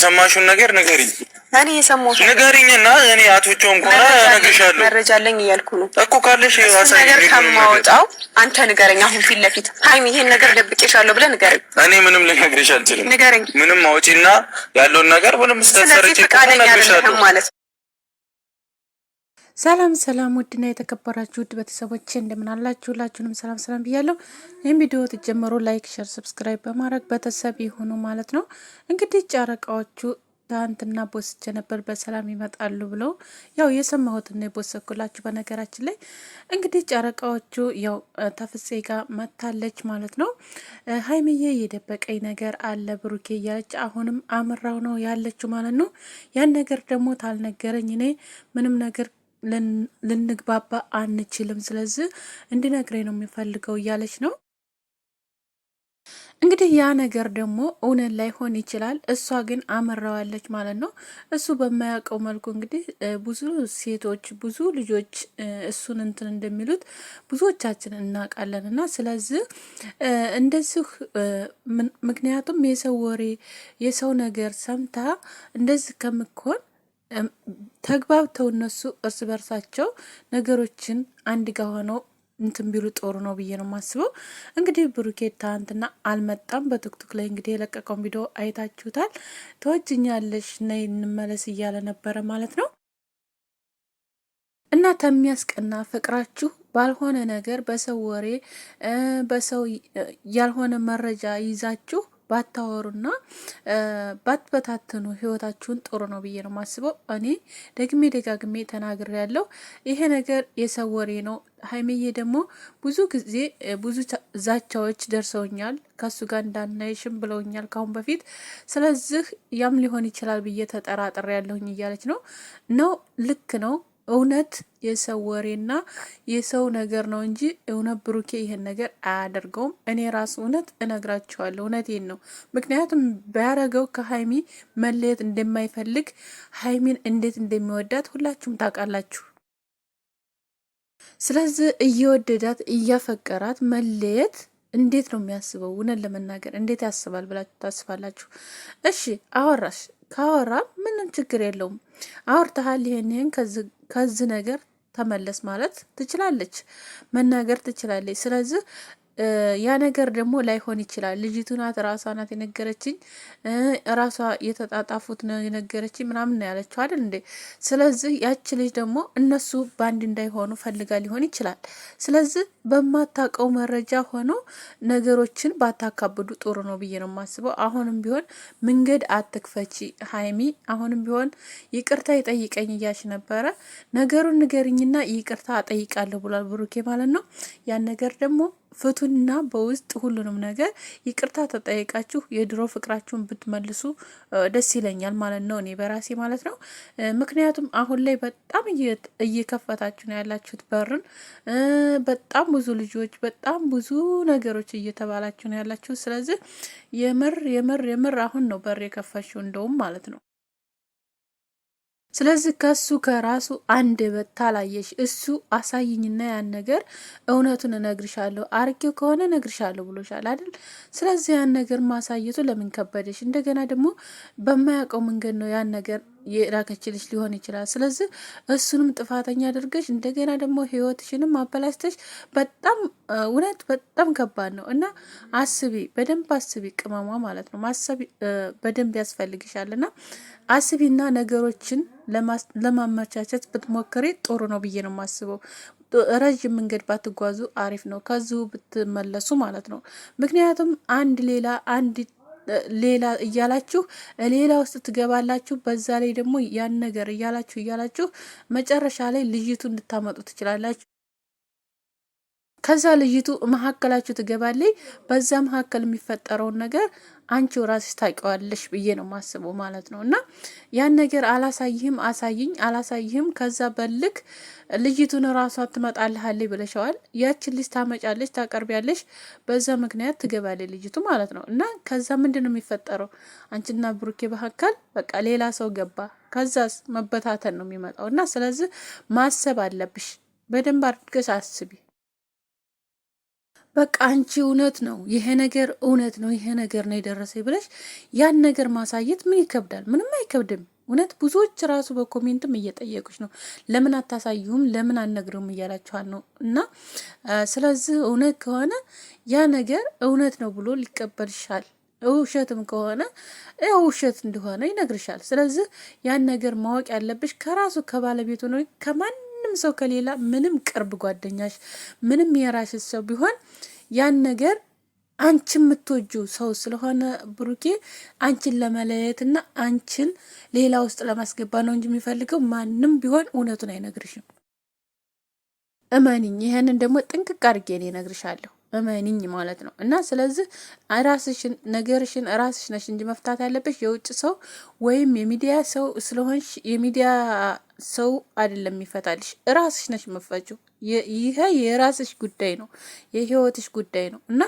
ሰማሽውን ነገር ንገሪኝ። እኔ የሰማሁት ንገሪኝና እኔ አቶቹም ኮራ እነግርሻለሁ። መረጃ አለኝ እያልኩ ነው እኮ ካለሽ አሳይ ነገር ከማወጣው አንተ ንገረኝ። አሁን ፊት ለፊት ሃይሚ ይሄን ነገር ደብቄሻለሁ ብለህ ንገረኝ። እኔ ምንም ልነግርሽ አልችልም። ንገረኝ። ምንም አውጪና ያለውን ነገር ምንም ስተሰርጪ እነግርሻለሁ ማለት ሰላም ሰላም፣ ውድና የተከበራችሁ ውድ ቤተሰቦቼ እንደምን አላችሁ? ሁላችሁንም ሰላም ሰላም ብያለሁ። ይህን ቪዲዮ ትጀምሩ ላይክ፣ ሼር፣ ሰብስክራይብ በማድረግ ቤተሰብ ይሁኑ ማለት ነው። እንግዲህ ጨረቃዎቹ ትናንትና ቦስቼ ነበር በሰላም ይመጣሉ ብለው ያው የሰማሁትን ነው የቦሰኩላችሁ። በነገራችን ላይ እንግዲህ ጨረቃዎቹ ያው ተፍጼ ጋር መታለች ማለት ነው። ሀይሚዬ የደበቀኝ ነገር አለ ብሩኬ እያለች አሁንም አምራው ነው ያለችው ማለት ነው። ያን ነገር ደግሞ ታልነገረኝ እኔ ምንም ነገር ልንግባባ አንችልም፣ ስለዚህ እንድነግረኝ ነው የሚፈልገው እያለች ነው። እንግዲህ ያ ነገር ደግሞ እውነት ላይሆን ይችላል። እሷ ግን አመራዋለች ማለት ነው። እሱ በማያውቀው መልኩ እንግዲህ ብዙ ሴቶች ብዙ ልጆች እሱን እንትን እንደሚሉት ብዙዎቻችን እናውቃለን። እና ስለዚህ እንደዚህ ምክንያቱም የሰው ወሬ የሰው ነገር ሰምታ እንደዚህ ከምኮን ተግባብተው እነሱ እርስ በርሳቸው ነገሮችን አንድ ጋር ሆነው እንትን ቢሉ ጦሩ ነው ብዬ ነው የማስበው። እንግዲህ ብሩኬ ትናንትና አልመጣም። በቲክቶክ ላይ እንግዲህ የለቀቀውን ቪዲዮ አይታችሁታል። ተወጅኛለሽ ነይ እንመለስ እያለ ነበረ ማለት ነው። እና ከሚያስቀና ፍቅራችሁ ባልሆነ ነገር በሰው ወሬ በሰው ያልሆነ መረጃ ይዛችሁ ባታወሩና ባትበታተኑ ህይወታችሁን ጥሩ ነው ብዬ ነው ማስበው። እኔ ደግሜ ደጋግሜ ተናግሬ ያለው ይሄ ነገር የሰው ወሬ ነው። ሀይሚዬ ደግሞ ብዙ ጊዜ ብዙ ዛቻዎች ደርሰውኛል፣ ከሱ ጋር እንዳናይሽም ብለውኛል ካሁን በፊት። ስለዚህ ያም ሊሆን ይችላል ብዬ ተጠራጥሬ ያለሁኝ እያለች ነው ልክ ነው። እውነት የሰው ወሬና የሰው ነገር ነው እንጂ እውነት ብሩኬ ይሄን ነገር አያደርገውም። እኔ ራሱ እውነት እነግራችኋለሁ፣ እውነቴን ነው። ምክንያቱም ቢያረገው ከሀይሚ መለየት እንደማይፈልግ ሀይሚን እንዴት እንደሚወዳት ሁላችሁም ታውቃላችሁ። ስለዚህ እየወደዳት እያፈቀራት መለየት እንዴት ነው የሚያስበው? እውነት ለመናገር እንዴት ያስባል ብላችሁ ታስባላችሁ? እሺ አወራሽ ካወራ ምንም ችግር የለውም። አውርተሃል፣ ይሄን ከዚህ ነገር ተመለስ ማለት ትችላለች፣ መናገር ትችላለች። ስለዚህ ያ ነገር ደግሞ ላይሆን ይችላል። ልጅቱ ናት፣ ራሷ ናት የነገረችኝ፣ ራሷ የተጣጣፉት ነው የነገረችኝ ምናምን ነው ያለችው አይደል እንዴ? ስለዚህ ያቺ ልጅ ደግሞ እነሱ ባንድ እንዳይሆኑ ፈልጋ ሊሆን ይችላል። ስለዚህ በማታውቀው መረጃ ሆኖ ነገሮችን ባታካብዱ ጥሩ ነው ብዬ ነው የማስበው። አሁንም ቢሆን መንገድ አትክፈቺ ሀይሚ፣ አሁንም ቢሆን ይቅርታ ይጠይቀኝ እያልሽ ነበረ። ነገሩን ንገርኝና ይቅርታ እጠይቃለሁ ብሏል ብሩኬ ማለት ነው። ያን ነገር ደግሞ ፍቱንና በውስጥ ሁሉንም ነገር ይቅርታ ተጠይቃችሁ የድሮ ፍቅራችሁን ብትመልሱ ደስ ይለኛል ማለት ነው፣ እኔ በራሴ ማለት ነው። ምክንያቱም አሁን ላይ በጣም እየከፈታችሁ ነው ያላችሁት በርን። በጣም ብዙ ልጆች በጣም ብዙ ነገሮች እየተባላችሁ ነው ያላችሁት። ስለዚህ የምር አሁን ነው በር የከፈችው እንደውም ማለት ነው። ስለዚህ ከሱ ከራሱ አንድ በታላየሽ እሱ አሳይኝና ያን ነገር እውነቱን እነግርሻለሁ፣ አርጌው ከሆነ እነግርሻለሁ ብሎሻል አይደል? ስለዚህ ያን ነገር ማሳየቱ ለምን ከበደሽ? እንደገና ደግሞ በማያውቀው መንገድ ነው ያን ነገር የላከችልሽ ሊሆን ይችላል። ስለዚህ እሱንም ጥፋተኛ አድርገሽ እንደገና ደግሞ ህይወትሽንም አበላሽተሽ በጣም እውነት በጣም ከባድ ነው እና አስቢ፣ በደንብ አስቢ ቅመሟ ማለት ነው። ማሰብ በደንብ ያስፈልግሻል እና አስቢና ነገሮችን ለማመቻቸት ብትሞክሪ ጥሩ ነው ብዬ ነው የማስበው። ረዥም መንገድ ባትጓዙ አሪፍ ነው፣ ከዚሁ ብትመለሱ ማለት ነው። ምክንያቱም አንድ ሌላ እያላችሁ ሌላ ውስጥ ትገባላችሁ። በዛ ላይ ደግሞ ያን ነገር እያላችሁ መጨረሻ ላይ ልጅቱ እንድታመጡ ትችላላችሁ። ከዛ ልጅቱ መሀከላችሁ ትገባለች። በዛ መሀከል የሚፈጠረውን ነገር አንቺው ራስሽ ታውቂዋለሽ ብዬ ነው ማስበው ማለት ነው። እና ያን ነገር አላሳይህም አላሳይህም ከዛ በልክ ልጅቱን ራሷ ትመጣልሃለች ብለሻዋል። ያችን ልጅ ታመጫለሽ፣ ታቀርቢያለሽ። በዛ ምክንያት ትገባለች ልጅቱ ማለት ነው። እና ከዛ ምንድን ነው የሚፈጠረው? አንቺና ብሩኬ መካከል በቃ ሌላ ሰው ገባ። ከዛስ መበታተን ነው የሚመጣው። እና ስለዚህ ማሰብ አለብሽ፣ በደንብ አድርገሽ አስቢ። በቃ አንቺ እውነት ነው ይሄ ነገር እውነት ነው ይሄ ነገር ነው የደረሰኝ ብለሽ ያን ነገር ማሳየት ምን ይከብዳል? ምንም አይከብድም። እውነት ብዙዎች ራሱ በኮሜንትም እየጠየቁች ነው፣ ለምን አታሳዩም ለምን አልነግሩም እያላችኋል ነው። እና ስለዚህ እውነት ከሆነ ያ ነገር እውነት ነው ብሎ ሊቀበልሻል። ውሸትም ከሆነ ያው ውሸት እንደሆነ ይነግርሻል። ስለዚህ ያን ነገር ማወቅ ያለብሽ ከራሱ ከባለቤቱ ነው፣ ከማንም ሰው ከሌላ ምንም ቅርብ ጓደኛሽ ምንም የራስሽ ሰው ቢሆን ያን ነገር አንቺ የምትወጁ ሰው ስለሆነ ብሩኬ አንቺን ለመለየትና አንቺን ሌላ ውስጥ ለማስገባ ነው እንጂ የሚፈልገው ማንም ቢሆን እውነቱን አይነግርሽም። እመኒኝ። ይሄንን ደግሞ ጥንቅቅ አድርጌ እኔ እነግርሻለሁ። እመኒኝ ማለት ነው። እና ስለዚህ ራስሽን ነገርሽን ራስሽ ነሽ እንጂ መፍታት ያለብሽ የውጭ ሰው ወይም የሚዲያ ሰው ስለሆንሽ የሚዲያ ሰው አይደለም የሚፈታልሽ፣ ራስሽ ነሽ መፈችው። ይሄ የራስሽ ጉዳይ ነው፣ የህይወትሽ ጉዳይ ነው። እና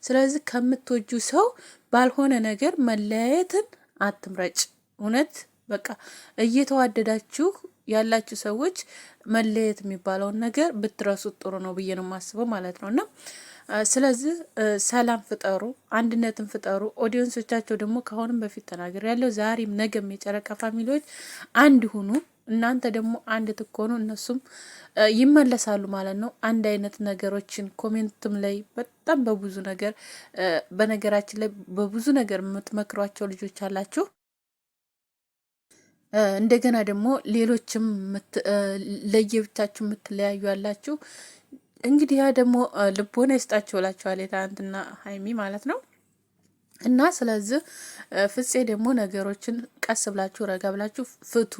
ስለዚህ ከምትወጁ ሰው ባልሆነ ነገር መለያየትን አትምረጭ። እውነት በቃ እየተዋደዳችሁ ያላችሁ ሰዎች መለየት የሚባለውን ነገር ብትረሱት ጥሩ ነው ብዬ ነው የማስበው ማለት ነው። እና ስለዚህ ሰላም ፍጠሩ፣ አንድነትን ፍጠሩ። ኦዲየንሶቻቸው ደግሞ ከአሁንም በፊት ተናገር ያለው ዛሬም ነገም የጨረቃ ፋሚሊዎች አንድ ሁኑ። እናንተ ደግሞ አንድ ትኮኑ እነሱም ይመለሳሉ ማለት ነው። አንድ አይነት ነገሮችን ኮሜንትም ላይ በጣም በብዙ ነገር በነገራችን ላይ በብዙ ነገር የምትመክሯቸው ልጆች አላችሁ። እንደገና ደግሞ ሌሎችም ለየብቻችሁ የምትለያዩ ያላችሁ እንግዲህ ያ ደግሞ ልቦና ይስጣችሁ እላችኋለሁ። የትናንትና ሀይሚ ማለት ነው። እና ስለዚህ ፍፄ ደግሞ ነገሮችን ቀስ ብላችሁ ረጋ ብላችሁ ፍቱ።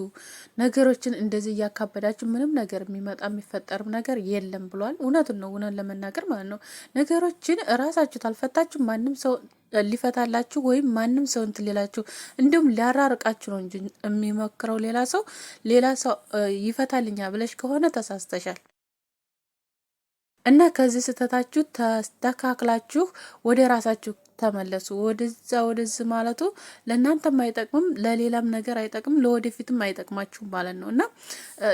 ነገሮችን እንደዚህ እያካበዳችሁ ምንም ነገር የሚመጣ የሚፈጠርም ነገር የለም ብሏል። እውነቱን ነው፣ እውነት ለመናገር ማለት ነው። ነገሮችን እራሳችሁ ታልፈታችሁ ማንም ሰው ሊፈታላችሁ ወይም ማንም ሰው እንትን ሊላችሁ እንዲሁም ሊያራርቃችሁ ነው እንጂ የሚሞክረው ሌላ ሰው ይፈታልኛ ብለሽ ከሆነ ተሳስተሻል። እና ከዚህ ስህተታችሁ ተስተካክላችሁ ወደ ራሳችሁ ተመለሱ። ወደዚህ ማለቱ ለእናንተም አይጠቅምም፣ ለሌላም ነገር አይጠቅም፣ ለወደፊትም አይጠቅማችሁም ማለት ነው። እና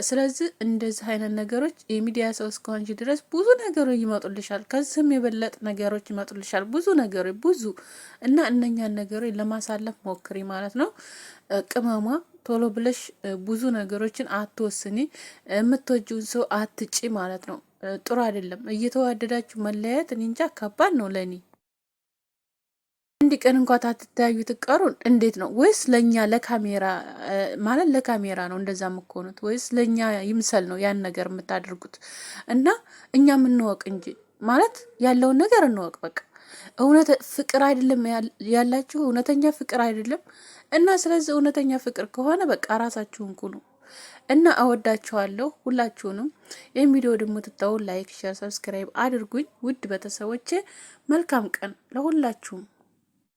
ስለዚህ እንደዚህ አይነት ነገሮች የሚዲያ ሰው እስከሆንሽ ድረስ ብዙ ነገሮች ይመጡልሻል፣ ከዚህም የበለጠ ነገሮች ይመጡልሻል፣ ብዙ ነገሮች ብዙ እና እነኛን ነገሮች ለማሳለፍ ሞክሪ ማለት ነው። ቅመሟ ቶሎ ብለሽ ብዙ ነገሮችን አትወስኒ፣ የምትወጂውን ሰው አትጪ ማለት ነው። ጥሩ አይደለም። እየተዋደዳችሁ መለያየት እኔ እንጃ ከባድ ነው ለኔ። አንድ ቀን እንኳን አትተያዩ ትቀሩን እንዴት ነው? ወይስ ለኛ ለካሜራ ማለት ለካሜራ ነው እንደዛ የምትሆኑት? ወይስ ለኛ ይምሰል ነው ያን ነገር የምታደርጉት? እና እኛም እንወቅ እንጂ ማለት ያለውን ነገር እንወቅ። በቃ እውነት ፍቅር አይደለም ያላችሁ፣ እውነተኛ ፍቅር አይደለም። እና ስለዚህ እውነተኛ ፍቅር ከሆነ በቃ ራሳችሁን ኩኑ። እና አወዳችኋለሁ ሁላችሁንም። ይህን ቪዲዮ ደግሞ ትታው ላይክ፣ ሼር፣ ሰብስክራይብ አድርጉኝ ውድ ቤተሰቦቼ። መልካም ቀን ለሁላችሁም።